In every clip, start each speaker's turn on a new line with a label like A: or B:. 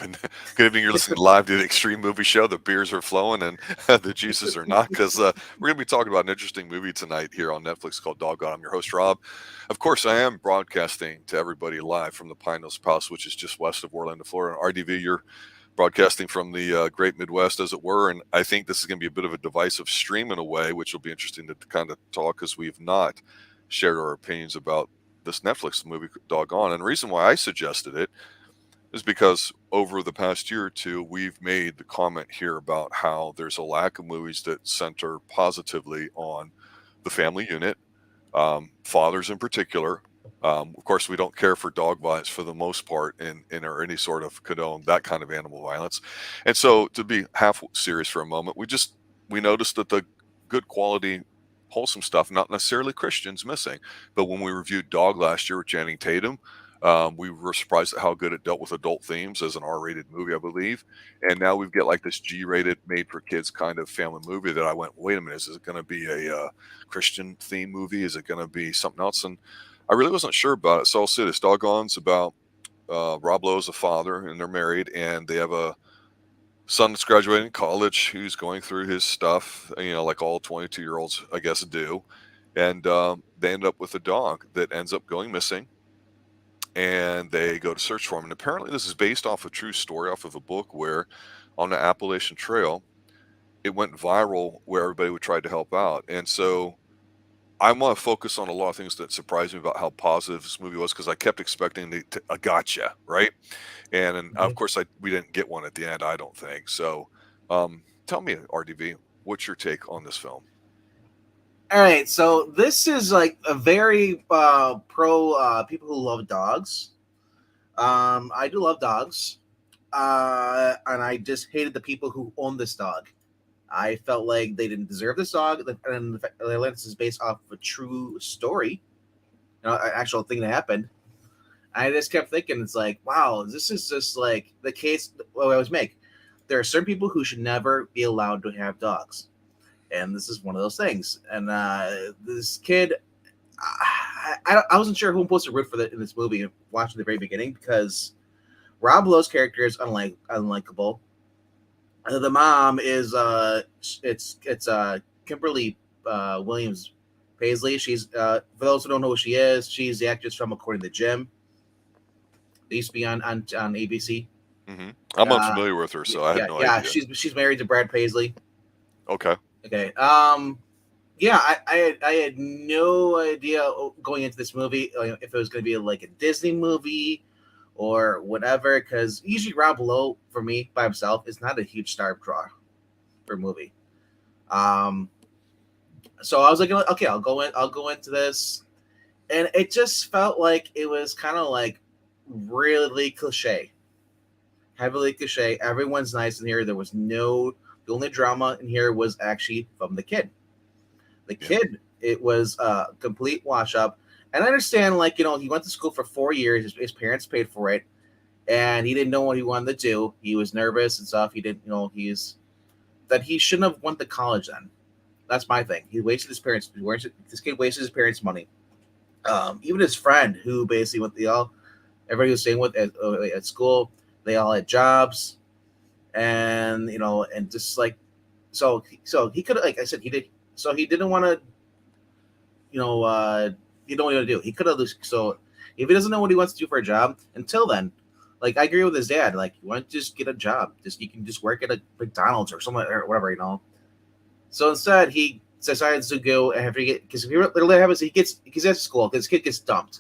A: evening. Good evening. You're listening live to the Extreme Movie Show. The beers are flowing and the juices are not, because we're going to be talking about an interesting movie tonight here on Netflix called Doggone. I'm your host, Rob. Of course, I am broadcasting to everybody live from the Pine Hills Palace, which is just west of Orlando, Florida. RDV, you're broadcasting from the great Midwest, as it were. And I think this is going to be a bit of a divisive stream in a way, which will be interesting to kind of talk, because we've not shared our opinions about this Netflix movie, Doggone. And the reason why I suggested it is because over the past year or two, we've made the comment here about how there's a lack of movies that center positively on the family unit, fathers in particular. Of course, we don't care for dog violence for the most part, or any sort of condone that kind of animal violence. And so, to be half serious for a moment, we noticed that the good quality, wholesome stuff, not necessarily Christians, missing. But when we reviewed Dog last year with Channing Tatum, we were surprised at how good it dealt with adult themes as an R-rated movie, I believe. And now we've got like this G-rated, made-for-kids kind of family movie that I went, wait a minute, is it going to be a Christian theme movie? Is it going to be something else? And I really wasn't sure about it. So I'll say this: Doggone's about Rob Lowe's a father, and they're married, and they have a son that's graduating college who's going through his stuff, like all 22-year-olds, I guess, do. And they end up with a dog that ends up going missing, and they go to search for him. And apparently this is based off a true story, off of a book where on the Appalachian Trail, it went viral where everybody would try to help out. And so I want to focus on a lot of things that surprised me about how positive this movie was, because I kept expecting a gotcha, right? And of course, we didn't get one at the end, I don't think. So tell me, RDV, what's your take on this film?
B: All right, so this is like a very pro people who love dogs. I do love dogs, and I just hated the people who own this dog. I felt like they didn't deserve this dog, and the fact that Atlantis is based off of a true story, an actual thing that happened. I just kept thinking, it's like, wow, this is just like the case what I always make. There are certain people who should never be allowed to have dogs, and this is one of those things. And this kid, I wasn't sure who I'm supposed to root for in this movie. Watching the very beginning, because Rob Lowe's character is unlikable. The mom is it's Kimberly Williams Paisley. She's for those who don't know who she is, she's the actress from According to Jim. They used to be on ABC.
A: Mm-hmm. I'm unfamiliar with her, so I have no idea.
B: Yeah, she's married to Brad Paisley.
A: Okay.
B: Yeah, I had no idea going into this movie if it was going to be like a Disney movie or whatever, because usually Rob Lowe, for me, by himself, is not a huge star draw for a movie. So I was like, okay, I'll go into this, and it just felt like it was kind of like really cliche, heavily cliche. Everyone's nice in here. The only drama in here was actually from the kid. The kid, it was a complete wash up. And I understand, like, he went to school for 4 years. His parents paid for it, and he didn't know what he wanted to do. He was nervous and stuff. He didn't know he shouldn't have went to college then. That's my thing. He wasted his parents. This kid wasted his parents' money. Even his friend, who basically everybody was staying with at school, they all had jobs, and and just like, so he could, like I said, he did. So he didn't want to, he don't know what to do. He could have. So if he doesn't know what he wants to do for a job, until then, like, I agree with his dad. Like, you want to just get a job. You can just work at a McDonald's or somewhere or whatever. So instead, he decides to go after because if he literally happens, he's at school because his kid gets dumped.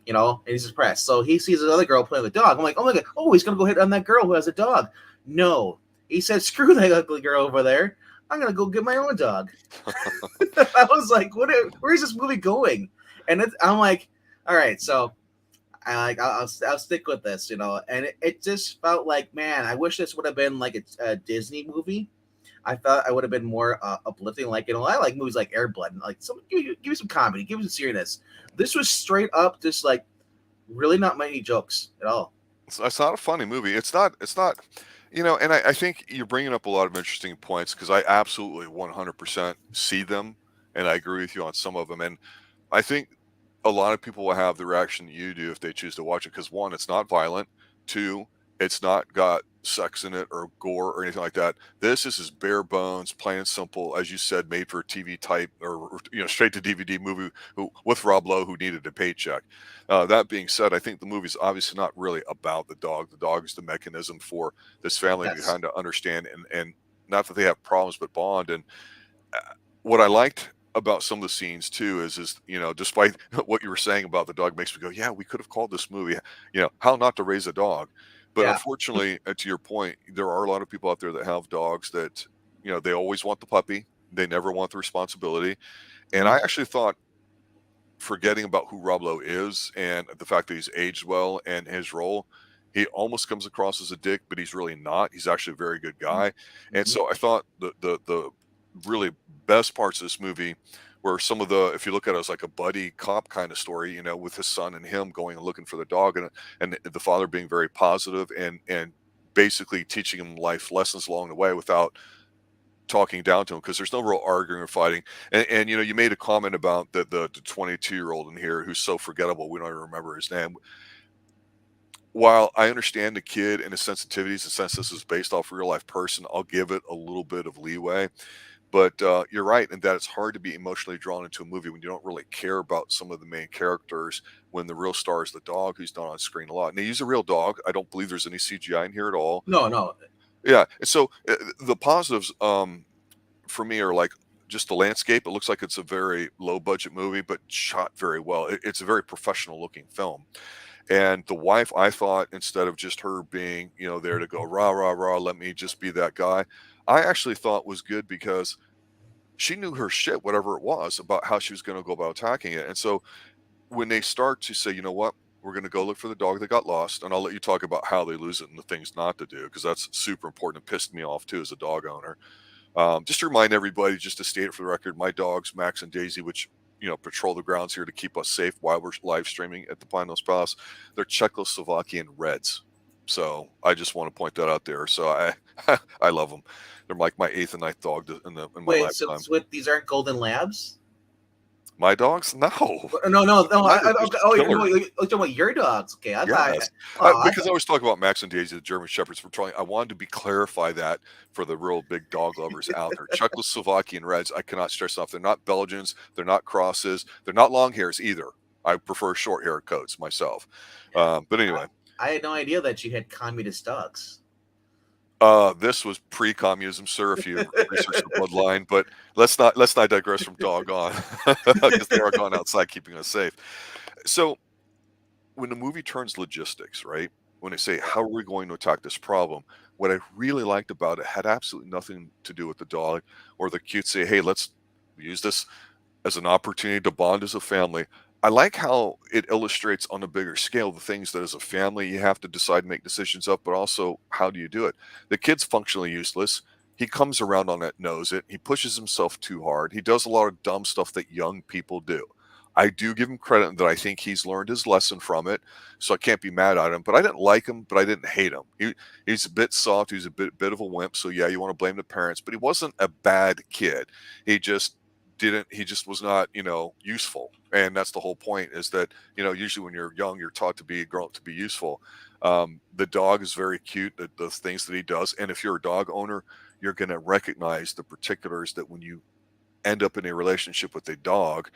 B: And he's depressed. So he sees another girl playing with a dog. I'm like, oh my god, he's gonna go hit on that girl who has a dog. No, he said, screw that ugly girl over there. I'm gonna go get my own dog. I was like, where's this movie going? And I'm like, all right, so I'll stick with this, And it just felt like, man, I wish this would have been like a Disney movie. I thought I would have been more uplifting. Like, I like movies like Air Blood. And like, give me some comedy, give me some seriousness. This was straight up just like really not many jokes at all.
A: It's not a funny movie. It's not. And I think you're bringing up a lot of interesting points, because I absolutely 100% see them, and I agree with you on some of them. And I think a lot of people will have the reaction that you do if they choose to watch it, because one, it's not violent. Two, It's not got sex in it or gore or anything like that. This is as bare bones, plain and simple, as you said, made for a TV type or straight to DVD movie with Rob Lowe who needed a paycheck. That being said, I think the movie's obviously not really about the dog. The dog is the mechanism for this family to
B: Yes.
A: kind of understand and not that they have problems, but bond. And what I liked about some of the scenes too is despite what you were saying about the dog makes me go, yeah, we could have called this movie, how not to raise a dog. But
B: Yeah.
A: unfortunately, to your point, there are a lot of people out there that have dogs that they always want the puppy, they never want the responsibility. And I
B: Mhm.
A: actually thought, forgetting about who Rob Lowe is and the fact that he's aged well and his role, he almost comes across as a dick, but he's really not. He's actually a very good guy. And
B: Mhm.
A: so I thought the really best parts of this movie were some of the, if you look at it as like a buddy cop kind of story, with his son and him going and looking for the dog, and the father being very positive and basically teaching him life lessons along the way without talking down to him, because there's no real arguing or fighting. And you made a comment about the 22-year-old in here who's so forgettable. We don't even remember his name. While I understand the kid and his sensitivities, and since this is based off a real life person, I'll give it a little bit of leeway. But you're right in that it's hard to be emotionally drawn into a movie when you don't really care about some of the main characters, when the real star is the dog who's not on screen a lot. And they use a real dog. I don't believe there's any CGI in here at all.
B: No, no.
A: Yeah. And so the positives, for me, are like just the landscape. It looks like it's a very low budget movie, but shot very well. It's a very professional looking film. And the wife, I thought, instead of just her being, there to go rah rah rah, let me just be that guy, I actually thought was good because she knew her shit, whatever it was, about how she was going to go about attacking it. And so when they start to say, you know what, we're going to go look for the dog that got lost, and I'll let you talk about how they lose it and the things not to do, because that's super important. It pissed me off too as a dog owner. Just to remind everybody, just to state it for the record, my dogs, Max and Daisy, which patrol the grounds here to keep us safe while we're live streaming at the Pine Hills Palace, they're Czechoslovakian Reds. So I just want to point that out there. So I I love them. They're like my eighth and ninth dog in my
B: Wait, so,
A: lifetime.
B: so what, these aren't golden labs?
A: My dogs? No,
B: No, no, no.
A: not they're just
B: Oh, you're
A: killers.
B: talking about your dogs. Okay, I thought.
A: Yes,
B: Oh, I
A: because
B: thought.
A: I always talk about Max and Daisy, the German Shepherds. I wanted to clarify that for the real big dog lovers out there. Czechoslovakian Reds, I cannot stress enough. They're not Belgians. They're not crosses. They're not long hairs either. I prefer short hair coats myself. But anyway,
B: I had no idea that you had communist dogs.
A: this was pre-communism, sir. If you research the bloodline, but let's not digress from doggone, because they are gone outside keeping us safe. So when the movie turns logistics, right? When they say, how are we going to attack this problem? What I really liked about it had absolutely nothing to do with the dog or the cute say, hey, let's use this as an opportunity to bond as a family. I like how it illustrates on a bigger scale the things that as a family you have to decide and make decisions of, but also how do you do it? The kid's functionally useless. He comes around on it, knows it. He pushes himself too hard. He does a lot of dumb stuff that young people do. I do give him credit that I think he's learned his lesson from it, so I can't be mad at him. But I didn't like him, but I didn't hate him. He's a bit soft. He's a bit of a wimp. So yeah, you want to blame the parents, but he wasn't a bad kid. He just didn't. He just was not, useful. And that's the whole point. Is that usually when you're young, you're taught to be grown up to be useful. The dog is very cute. The things that he does, and if you're a dog owner, you're going to recognize the particulars that when you end up in a relationship with a dog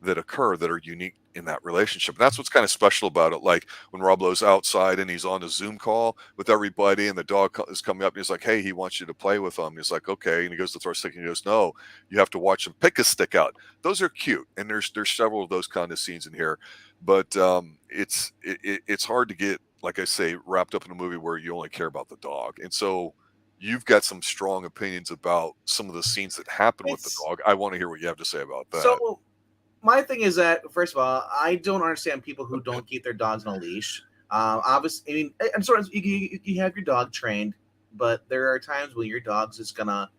A: that occur that are unique in that relationship. And that's what's kind of special about it. Like when Rob Lowe's outside and he's on a Zoom call with everybody, and the dog is coming up and he's like, hey, he wants you to play with him. And he's like, okay. And he goes to throw a stick and he goes, no, you have to watch him pick a stick out. Those are cute. And there's several of those kind of scenes in here. But it's hard to get, like I say, wrapped up in a movie where you only care about the dog. And so you've got some strong opinions about some of the scenes that happen with the
B: It's
A: dog. I want to hear what you have to say about that.
B: so. My thing is that, first of all, I don't understand people who don't keep their dogs on a leash. Obviously, I mean, and sort of you have your dog trained, but there are times when your dog's just gonna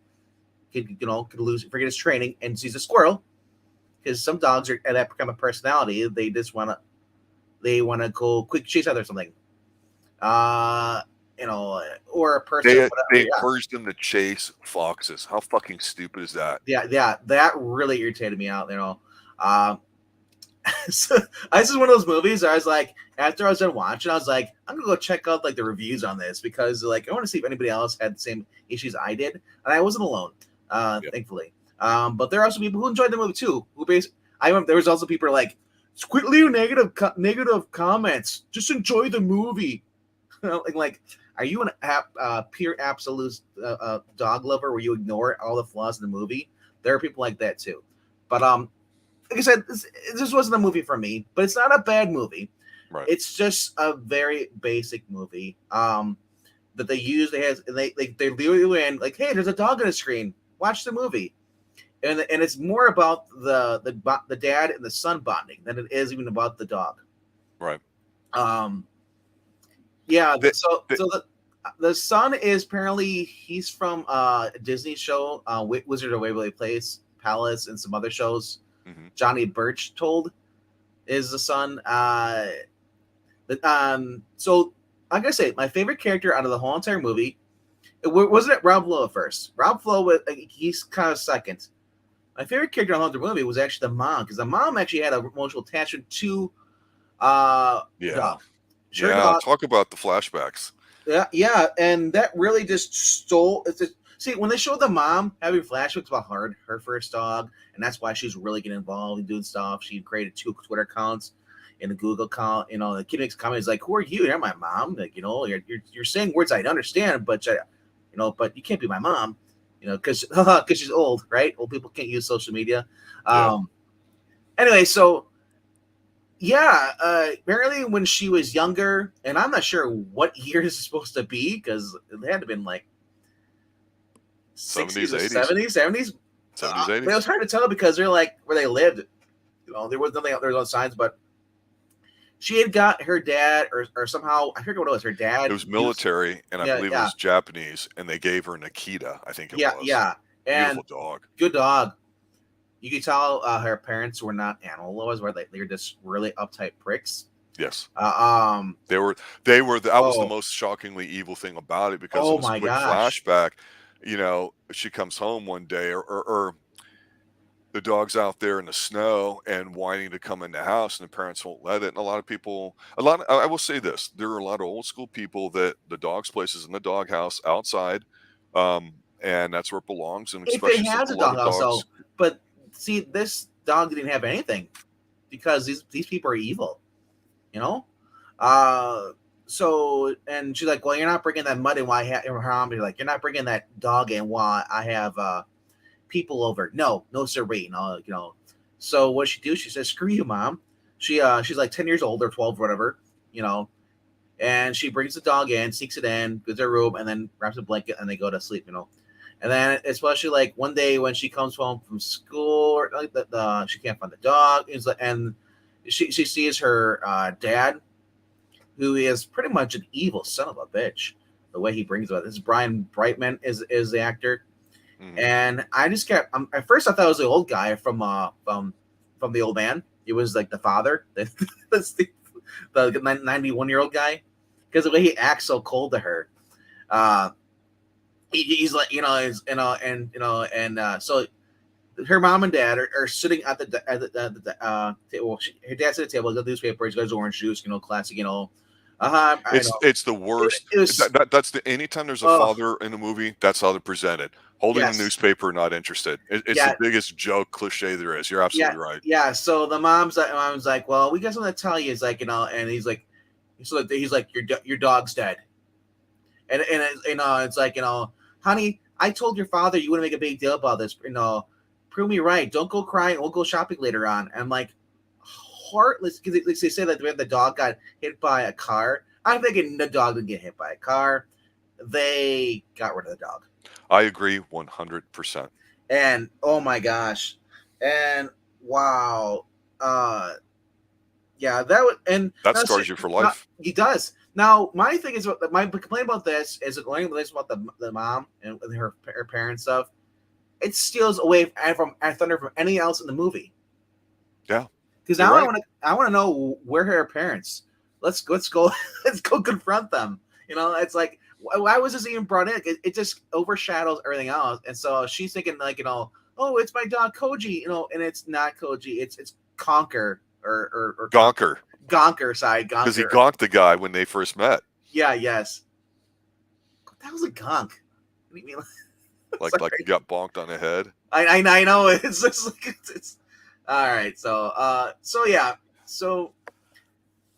B: could lose forget his training and sees a squirrel, because some dogs are that become a personality. They wanna go quick chase after something. Uh, or a person,
A: They
B: whatever. Yeah,
A: encouraged them to chase foxes. How fucking stupid is that?
B: yeah, yeah. That really irritated me out. Um, So this is one of those movies where I was like, after I was done watching, I was like, I'm gonna go check out like the reviews on this because like I want to see if anybody else had the same issues I did, and I wasn't alone,
A: Yep.
B: thankfully. But there are also people who enjoyed the movie too. I remember there was also people who were like, quit leaving negative comments. Just enjoy the movie. like, are you an pure absolute dog lover where you ignore all the flaws in the movie? There are people like that too. But like I said, this wasn't a movie for me, but it's not a bad movie.
A: Right.
B: It's just a very basic movie that they use. They lure you in like, hey, there's a dog on the screen. Watch the movie, and it's more about the dad and the son bonding than it is even about the dog.
A: Right.
B: Yeah.
A: The,
B: So
A: the,
B: the son is apparently he's from a Disney show, Wizard of Waverly Place, Palace, and some other shows.
A: mm-hmm.
B: Johnny Birch told is the son. So like I say, my favorite character out of the whole entire movie wasn't it Rob Lowe at first. Rob Lowe was he's kind of second. My favorite character on the movie was actually the mom because the mom actually had an emotional attachment to
A: yeah.
B: dog.
A: Yeah. Talk about the flashbacks.
B: Yeah, and that really just stole. See, when they showed the mom having flashbacks about her first dog, and that's why she was really getting involved in doing stuff. She created 2 Twitter accounts and a Google account. You know, the kid makes comments like, "Who are you? You're my mom. Like, you know, you're saying words I understand, but but you can't be my mom. You know, because she's old, right? Old people can't use social media. Anyway, so." Yeah, apparently when she was younger, and I'm not sure what year this is supposed to be because it had to have been like 60s, 80s, 70s, 70s.
A: 70s, 80s.
B: But it was hard to tell because they're like where they lived. You know, there was nothing, there was no signs, but she had got her dad, or somehow I forget what it was. Her dad.
A: It was military, and I believe it was Japanese, and they gave her Nikita. I think it was.
B: Yeah, and
A: beautiful dog.
B: Good dog. You could tell her parents were not animal lovers, where they were just really uptight pricks.
A: Yes.
B: They
A: were. That was the most shockingly evil thing about it because in this quick flashback, you know, she comes home one day, or the dog's out there in the snow and whining to come in the house, and the parents won't let it. And a lot of people, I will say this: there are a lot of old school people that the dog's place is in the doghouse outside, and that's where it belongs. And
B: especially if it has a doghouse, but see, this dog didn't have anything because these people are evil, you know. So, and she's like, "Well, you're not bringing that mud in. Why have her mom be like, you're not bringing that dog in while I have people over? No, sirree, no, you know." So what she do? She says, "Screw you, mom." She's like 10 years old or 12, or whatever, you know, and she brings the dog in, sneaks it in, goes to her room, and then wraps a blanket, and they go to sleep, you know. And then, especially like one day when she comes home from school, or like she can't find the dog, and she sees her dad, who is pretty much an evil son of a bitch. The way he brings it, this Brian Brightman is the actor, and I just kept. At first, I thought it was the old guy from the Old Man. It was like the father, the 91-year-old guy, because the way he acts so cold to her. He's like, so her mom and dad are sitting at the table. Her dad's at the table, he's got the newspaper, he's got his orange juice, classic,
A: It's the worst. That's anytime there's a father in a movie, that's how they're presented. Holding the newspaper, not interested. It's the biggest joke cliche there is. You're absolutely right.
B: Yeah. So the mom's like, well, we got something to tell you. It's like, and he's like, your dog's dead. And it's like, honey, I told your father you wouldn't make a big deal about this. Prove me right. Don't go crying. We'll go shopping later on. And I'm like, heartless, because they say that the dog got hit by a car. I'm thinking the dog didn't get hit by a car. They got rid of the dog.
A: I agree 100%.
B: And oh my gosh, and wow, yeah, that
A: scars you for life.
B: He does. Now, my thing is, my complaint about this is about the mom and her parents stuff. It steals away from thunder from anything else in the movie.
A: Yeah,
B: because now I want to know where her parents. Let's go confront them. It's like, why was this even brought in? It just overshadows everything else. And so she's thinking like, oh, it's my dog Koji, and it's not Koji. It's Conker. or
A: Gonker,
B: Gonker side,
A: because he
B: Gonker.
A: gonked the guy when they first met.
B: Yeah, yes. That was a gonk. What do you mean?
A: Like he got bonked on the head.
B: I know it's just like it's all right. So yeah, so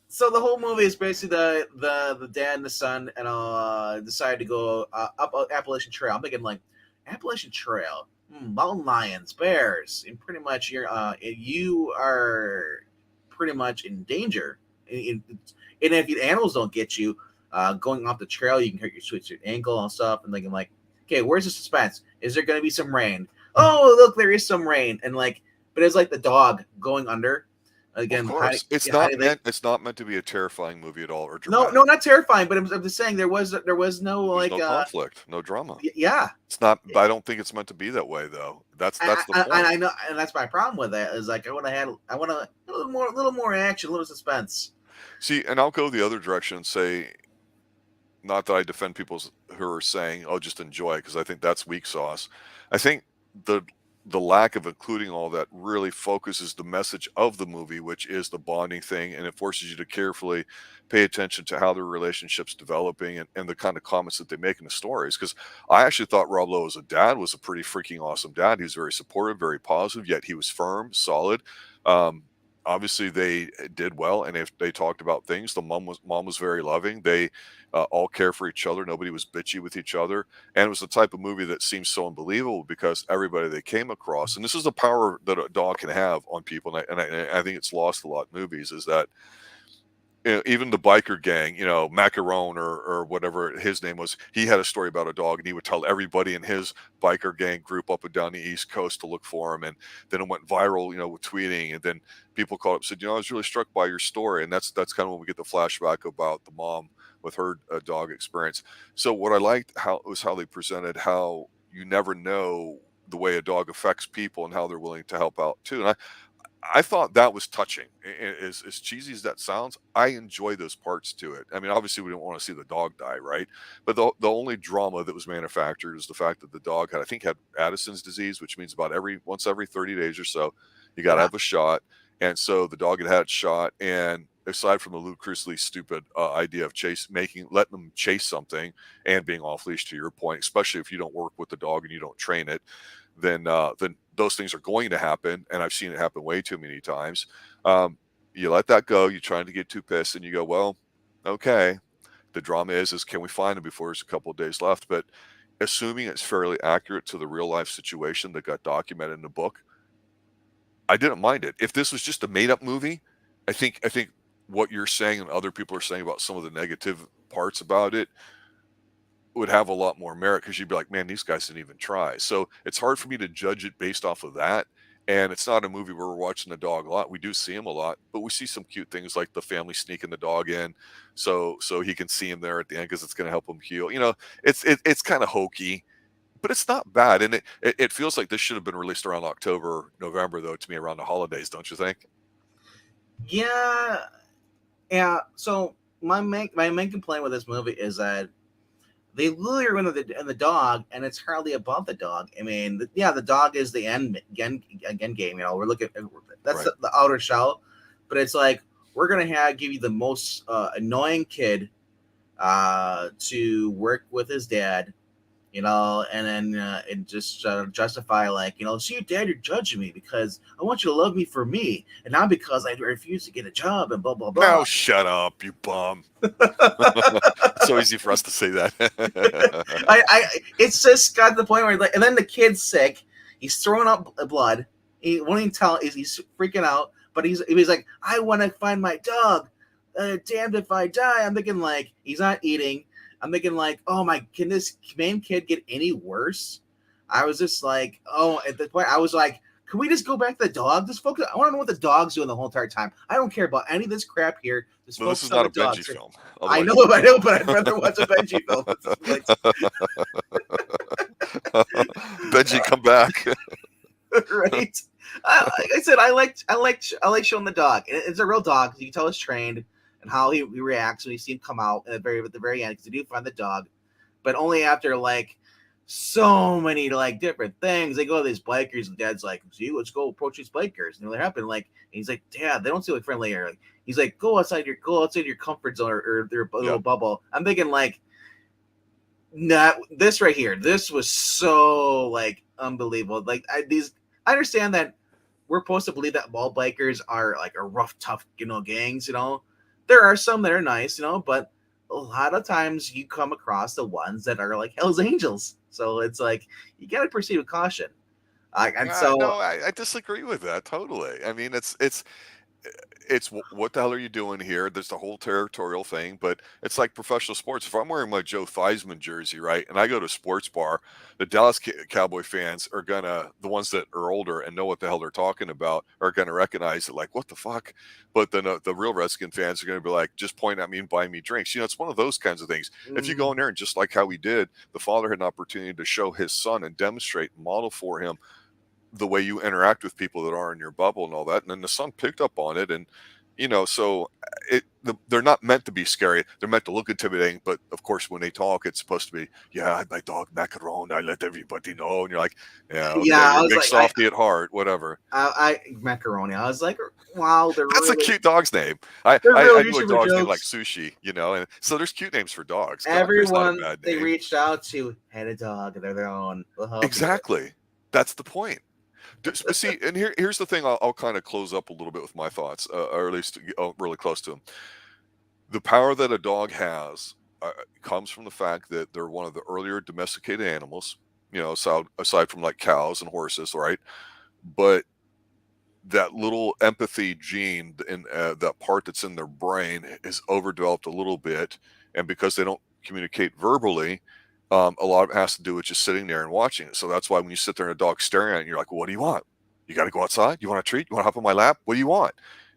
B: the whole movie is basically the dad and the son and decide to go up Appalachian Trail. I'm thinking like Appalachian Trail, mountain lions, bears, and pretty much you are pretty much in danger. And if the animals don't get you, going off the trail, you can hurt your ankle and stuff. And thinking like, okay, where's the suspense? Is there going to be some rain? Oh, look, there is some rain. And like, but it's like the dog going under. Again,
A: Of course, it's not meant to be a terrifying movie at all or dramatic.
B: No, not terrifying. But I'm just saying there was no
A: There's no conflict, no drama.
B: Yeah,
A: it's not. I don't think it's meant to be that way, though. That's the point.
B: And I know, and that's my problem with that. Is like I want a little more action, a little suspense.
A: See, and I'll go the other direction and say, not that I defend people who are saying, "Oh, just enjoy it," because I think that's weak sauce. I think the lack of including all that really focuses the message of the movie, which is the bonding thing, and it forces you to carefully pay attention to how their relationship's developing and the kind of comments that they make in the stories. Because I actually thought Rob Lowe as a dad was a pretty freaking awesome dad. He was very supportive, very positive, yet he was firm, solid. Obviously, they did well, and if they talked about things, the mom was very loving. They all care for each other. Nobody was bitchy with each other, and it was the type of movie that seems so unbelievable because everybody they came across, and this is the power that a dog can have on people, and I think it's lost a lot in movies, is that even the biker gang, Macaron or whatever his name was, he had a story about a dog, and he would tell everybody in his biker gang group up and down the East Coast to look for him. And then it went viral, with tweeting. And then people called up and said, I was really struck by your story. And that's kind of when we get the flashback about the mom with her dog experience. So what I liked was how they presented how you never know the way a dog affects people and how they're willing to help out too. And I thought that was touching. As cheesy as that sounds, I enjoy those parts to it. I mean, obviously, we don't want to see the dog die, right? But the only drama that was manufactured is the fact that the dog had Addison's disease, which means once every 30 days or so, you got to have a shot. And so the dog had shot. And aside from the ludicrously stupid idea of letting them chase something and being off leash, to your point, especially if you don't work with the dog and you don't train it, then those things are going to happen, and I've seen it happen way too many times. You let that go. You're trying to get too pissed, and you go, well, okay. The drama is can we find him before there's a couple of days left? But assuming it's fairly accurate to the real life situation that got documented in the book, I didn't mind it. If this was just a made up movie, I think what you're saying and other people are saying about some of the negative parts about it would have a lot more merit, because you'd be like, man, these guys didn't even try. So it's hard for me to judge it based off of that. And it's not a movie where we're watching the dog a lot. We do see him a lot, but we see some cute things like the family sneaking the dog in so he can see him there at the end because it's going to help him heal. It's kind of hokey, but it's not bad. And it feels like this should have been released around October, November, though, to me, around the holidays, don't you think?
B: Yeah. So my main complaint with this movie is that they lure in the dog, and it's hardly about the dog. I mean, the dog is the end game. We're looking that's right. the outer shell, but it's like we're gonna give you the most annoying kid to work with his dad, and then and just justify like, see, Dad, you're judging me because I want you to love me for me, and not because I refuse to get a job and blah blah blah.
A: Now shut up, you bum. It's so easy for us to say that.
B: It's just got to the point where and then the kid's sick. He's throwing up blood. He won't even tell. He's freaking out. But he's like, I want to find my dog. Damned if I die. I'm thinking like he's not eating. I'm thinking like, oh my, can this main kid get any worse? I was just like, at the point I was like, can we just go back to the dog? Just focus. I want to know what the dog's doing the whole entire time. I don't care about any of this crap here.
A: Just focus this is not a Benji film.
B: I know, but I'd rather watch a Benji film.
A: Benji, come back.
B: Right. Like I said, I like showing the dog. It's a real dog. You can tell it's trained and how he reacts when you see him come out at the very end, because you do find the dog, but only after like so many like different things. They go to these bikers, and Dad's like, "See, let's go approach these bikers." And they're happen like, and he's like, "Dad, they don't seem like friendly." Or like, he's like, go outside your comfort zone or their little
A: Yeah.
B: bubble." I'm thinking like, not this right here. This was so like unbelievable. Like I understand that we're supposed to believe that all bikers are like a rough, tough, gangs. There are some that are nice, but a lot of times you come across the ones that are like Hell's Angels. So it's like you got to proceed with caution. And so
A: No, I disagree with that totally. I mean, it's what the hell are you doing here? There's the whole territorial thing, but it's like professional sports. If I'm wearing my Joe Theismann jersey, right, and I go to a sports bar, the Dallas Cowboy fans are the ones that are older and know what the hell they're talking about, are gonna recognize it, like, what the fuck? But then the real Redskin fans are gonna be like, just point at me and buy me drinks. It's one of those kinds of things. If you go in there and just like how we did, the father had an opportunity to show his son and demonstrate, and model for him the way you interact with people that are in your bubble and all that. And then the son picked up on it. And, so they're not meant to be scary. They're meant to look intimidating. But of course, when they talk, it's supposed to be, yeah, my dog Macaron, I let everybody know. And you're like, yeah, okay,
B: yeah, I
A: you're a
B: was
A: big
B: like,
A: softy at heart, whatever.
B: I macaroni. I was like, wow,
A: That's a cute dog's name.
B: they're
A: I
B: really
A: knew a
B: using for
A: dog's name like
B: jokes.
A: Sushi, and so there's cute names for dogs. Gonker's not a
B: Everyone
A: bad
B: they
A: name.
B: reached out to had a dog of their own. We'll help
A: Exactly. That's the point. But see, and here's the thing. I'll kind of close up a little bit with my thoughts, or at least really close to them. The power that a dog has comes from the fact that they're one of the earlier domesticated animals. Aside from like cows and horses, right? But that little empathy gene in that part that's in their brain is overdeveloped a little bit, and because they don't communicate verbally, a lot of it has to do with just sitting there and watching it. So that's why when you sit there and a dog's staring at you, you're like, well, what do you want? You got to go outside? You want a treat? You want to hop on my lap? What do you want?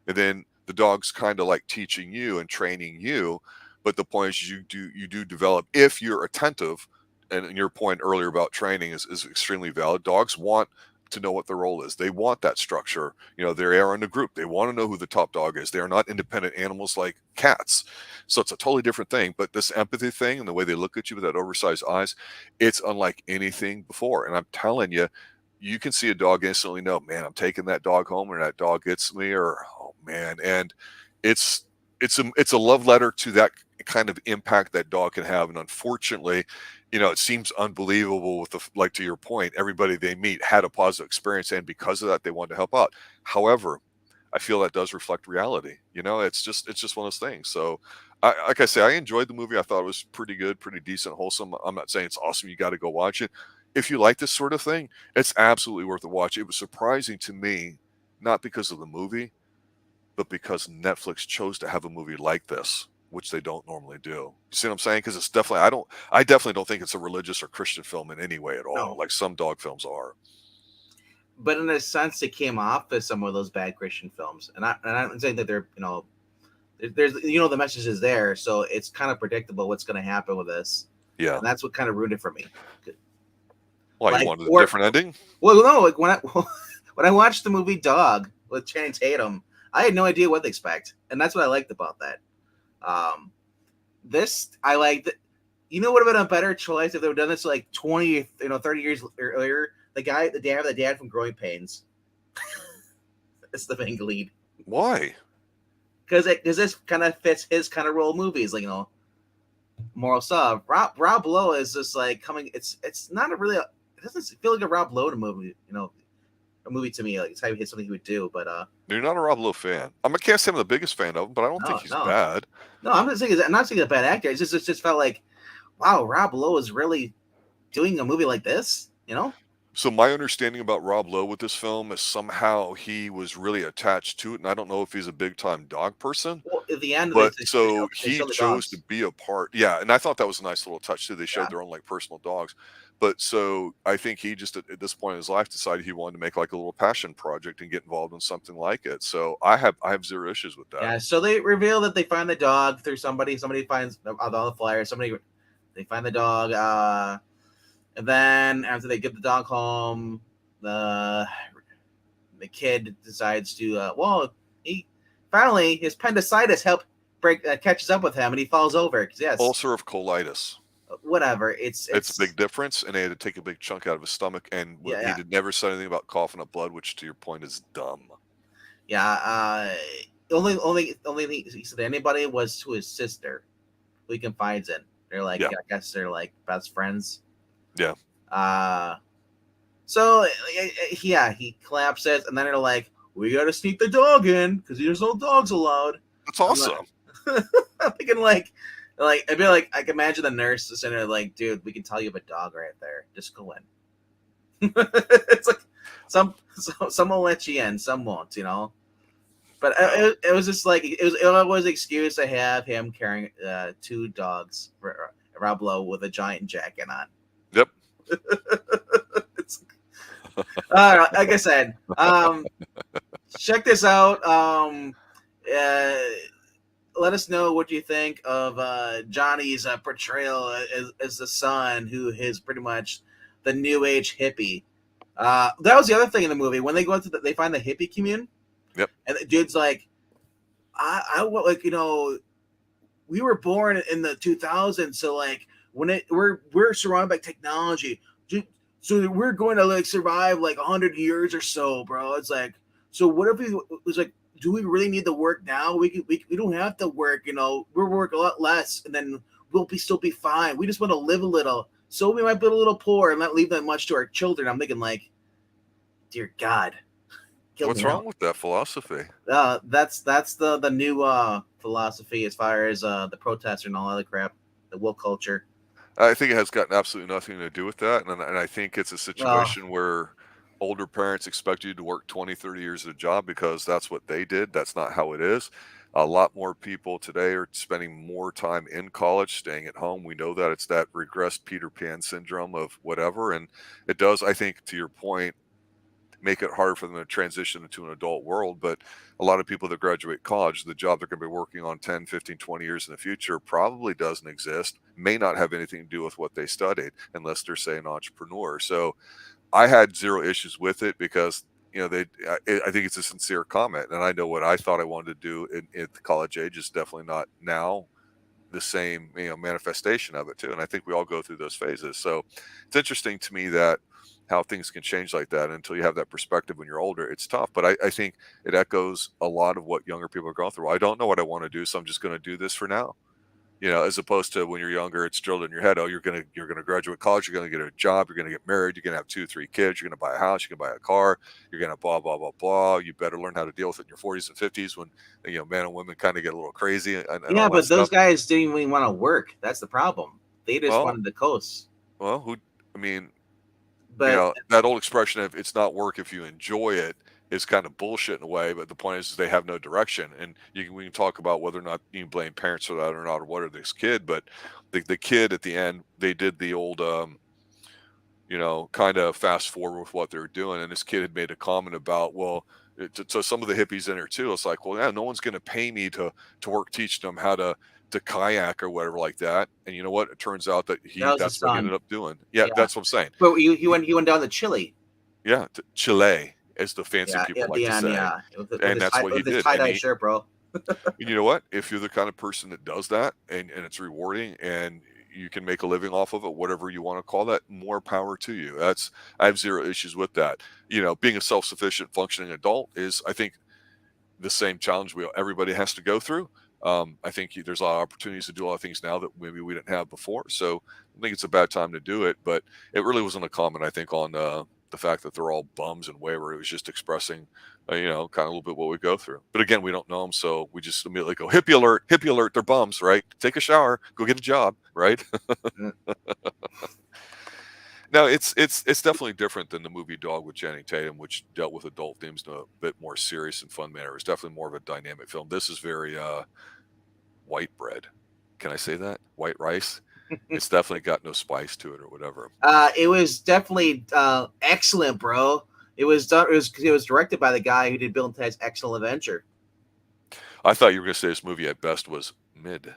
A: And then the dog's kind of like teaching you and training you. But the point is you do develop, if you're attentive, and your point earlier about training is extremely valid. Dogs want to know what their role is. They want that structure. They are in a group. They want to know who the top dog is. They are not independent animals like cats. So it's a totally different thing. But this empathy thing and the way they look at you with that oversized eyes, it's unlike anything before. And I'm telling you, you can see a dog instantly know, man, I'm taking that dog home, or that dog gets me, or oh man. And it's it's a love letter to that kind of impact that dog can have. And unfortunately, it seems unbelievable with like, to your point, everybody they meet had a positive experience, and because of that, they wanted to help out. However, I feel that does reflect reality. It's just one of those things. So, like I say, I enjoyed the movie. I thought it was pretty good, pretty decent, wholesome. I'm not saying it's awesome. You got to go watch it. If you like this sort of thing, it's absolutely worth a watch. It was surprising to me, not because of the movie, but because Netflix chose to have a movie like this, which they don't normally do. You see what I'm saying? Because it's definitely, I definitely don't think it's a religious or Christian film in any way at all,
B: No,
A: like some dog films are.
B: but in a sense, it came off as some of those bad Christian films, and I'm saying that they're there's the message is there, so it's kind of predictable what's going to happen with this,
A: Yeah.
B: and that's what kind of ruined it for me.
A: Why, you
B: Like,
A: wanted a different ending?
B: well, no, like when I when I watched the movie Dog with Channing Tatum, I had no idea what to expect, and that's what I liked about that. Um, this I liked. Would have been a better choice if they would have done this like 20, 30 years earlier. The dad from Growing Pains. It's the main lead.
A: Why?
B: Because this kind of fits his kind of role movies, like moral stuff. Rob Lowe is just like coming. It's not a really. It doesn't feel like a Rob Lowe movie. A movie to me, like it's something he would do. But
A: You're not a Rob Lowe fan. I can't say I'm the biggest fan of him, but I don't think he's bad.
B: No, I'm not saying he's a bad actor. It just felt like, wow, Rob Lowe is really doing a movie like this.
A: So my understanding about Rob Lowe with this film is somehow he was really attached to it, and I don't know if he's a big time dog person.
B: Well, at the end,
A: But
B: they
A: so
B: they
A: he
B: show the
A: chose
B: dogs.
A: to be a part. Yeah, and I thought that was a nice little touch too. They showed
B: Yeah.
A: their own like personal dogs. But so I think he just at this point in his life decided he wanted to make like a little passion project and get involved in something like it. So I have zero issues with that.
B: Yeah, so they reveal that they find the dog through somebody. Somebody finds on the flyer. They find the dog, and then after they get the dog home, the kid decides to. He finally his appendicitis catches up with him, and he falls over. Yes,
A: Ulcer of colitis.
B: whatever.
A: It's a
B: It's
A: big difference, and they had to take a big chunk out of his stomach, and
B: yeah,
A: he
B: yeah,
A: did never said anything about coughing up blood, which to your point is dumb.
B: yeah. Only thing he said to anybody was to his sister, who he confides in. They're like,
A: Yeah,
B: yeah, I guess they're like best friends.
A: yeah,
B: Uh, so yeah, he collapses, and then they're like, we gotta sneak the dog in because there's no dogs allowed.
A: that's
B: I'm like,
A: awesome.
B: I'm thinking like I'd be like, I can imagine the nurse sitting there like, dude, we can tell you have a dog right there. Just go in. It's like some will let you in, some won't, you know. But
A: No.
B: it was just like it was an excuse to have him carrying two dogs, Rob Lowe with a giant jacket on.
A: Yep.
B: It's, like I said, check this out. Uh, Let us know what you think of Johnny's portrayal as the son who is pretty much the new age hippie. That was the other thing in the movie when they go into they find the hippie commune,
A: Yep.
B: and the dude's like, I like we were born in the 2000s, so like we're surrounded by technology, so we're going to like survive like 100 years or so, bro. It's like, so what if we it was like, do we really need to work now? We don't have to work, you know. We'll work a lot less, and then we'll still be fine. We just want to live a little, so we might be a little poor and not leave that much to our children. I'm thinking like, dear God, kill
A: What's
B: me
A: wrong
B: now.
A: with that philosophy?
B: That's the new philosophy as far as the protests and all other crap, the woke culture.
A: I think it has got absolutely nothing to do with that, and I think it's a
B: Uh,
A: situation where older parents expect you to work 20, 30 years at a job because that's what they did. That's not how it is. A lot more people today are spending more time in college, staying at home. We know that it's that regressed Peter Pan syndrome of whatever, and it does, I think, to your point, make it harder for them to transition into an adult world. But a lot of people that graduate college, the job they're going to be working on 10, 15, 20 years in the future probably doesn't exist, may not have anything to do with what they studied, unless they're, say, an entrepreneur. So I had zero issues with it because, I think it's a sincere comment. And I know what I thought I wanted to do at the college age is definitely not now the same, manifestation of it too. And I think we all go through those phases. So it's interesting to me that how things can change like that until you have that perspective when you're older. It's tough, but I think it echoes a lot of what younger people are going through. I don't know what I want to do, so I'm just going to do this for now. As opposed to when you're younger, it's drilled in your head. Oh, you're gonna graduate college, you're gonna get a job, you're gonna get married, you're gonna have 2, 3 kids, you're gonna buy a house, you're gonna buy a car, you're gonna blah blah blah blah. You better learn how to deal with it in your 40s and 50s when men and women kind of get a little crazy and
B: yeah,
A: all that
B: but those
A: stuff.
B: guys didn't even want to work. That's the problem. They just
A: Well,
B: wanted to coast.
A: well, who? I mean,
B: But
A: that old expression of "it's not work if you enjoy it" is kind of bullshit in a way. But the point is they have no direction, and we can talk about whether or not you can blame parents for that or not, or what, or this kid. But the kid at the end, they did the old kind of fast forward with what they're doing. And this kid had made a comment about, well, so some of the hippies in there too. It's like, well, yeah, no one's going to pay me to work teaching them how to kayak or whatever like that. And you know what? It turns out that
B: that was his
A: that's what he
B: son.
A: ended up doing. Yeah,
B: Yeah,
A: that's what I'm saying.
B: but he went down to Chile.
A: Yeah, to Chile, as the fancy
B: Yeah,
A: people
B: at
A: like
B: the
A: to
B: end,
A: say.
B: yeah,
A: And that's what he
B: with his
A: did.
B: tie
A: And
B: dye shirt, bro.
A: you know what? If you're the kind of person that does that and it's rewarding and you can make a living off of it, whatever you want to call that, more power to you. I have zero issues with that. Being a self-sufficient functioning adult is, I think, the same challenge everybody has to go through. I think there's a lot of opportunities to do a lot of things now that maybe we didn't have before. So I think it's a bad time to do it, but it really wasn't a comment, I think, on the fact that they're all bums and wayward. It was just expressing, kind of a little bit what we go through. But again, we don't know them, so we just immediately go hippie alert, they're bums, right? Take a shower, go get a job, right?
B: Mm.
A: No, it's definitely different than the movie Dog with Channing Tatum, which dealt with adult themes in a bit more serious and fun manner. It's definitely more of a dynamic film. This is very white bread. Can I say that? White rice. It's definitely got no spice to it or whatever.
B: It was definitely excellent, bro. It was directed by the guy who did Bill and Ted's Excellent Adventure.
A: I thought you were going to say this movie at best was mid.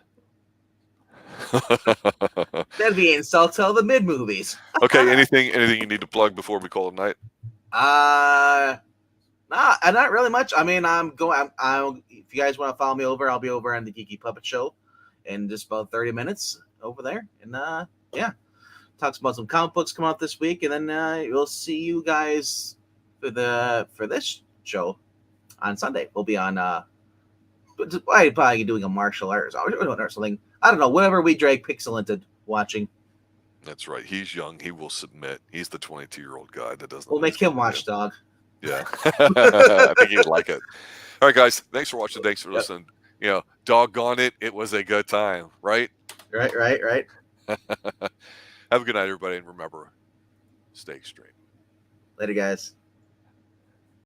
B: That'd be an insult to all the mid movies.
A: Okay, anything you need to plug before we call it night?
B: Not really much. I mean, I'm going. If you guys want to follow me over, I'll be over on the Geeky Puppet Show in just about 30 minutes over there. And talks about some comic books come out this week, and then we'll see you guys for this show on Sunday. We'll be on probably doing a martial arts or something. I don't know. Whatever we drag Pixel into watching.
A: That's right. He's young. He will submit. He's the 22-year-old guy that doesn't.
B: We'll make him watch, dog.
A: Yeah, I think he'd like it. All right, guys. Thanks for watching. Thanks for listening. Doggone it, it was a good time, right?
B: Right.
A: Have a good night, everybody, and remember, stay extreme.
B: Later, guys.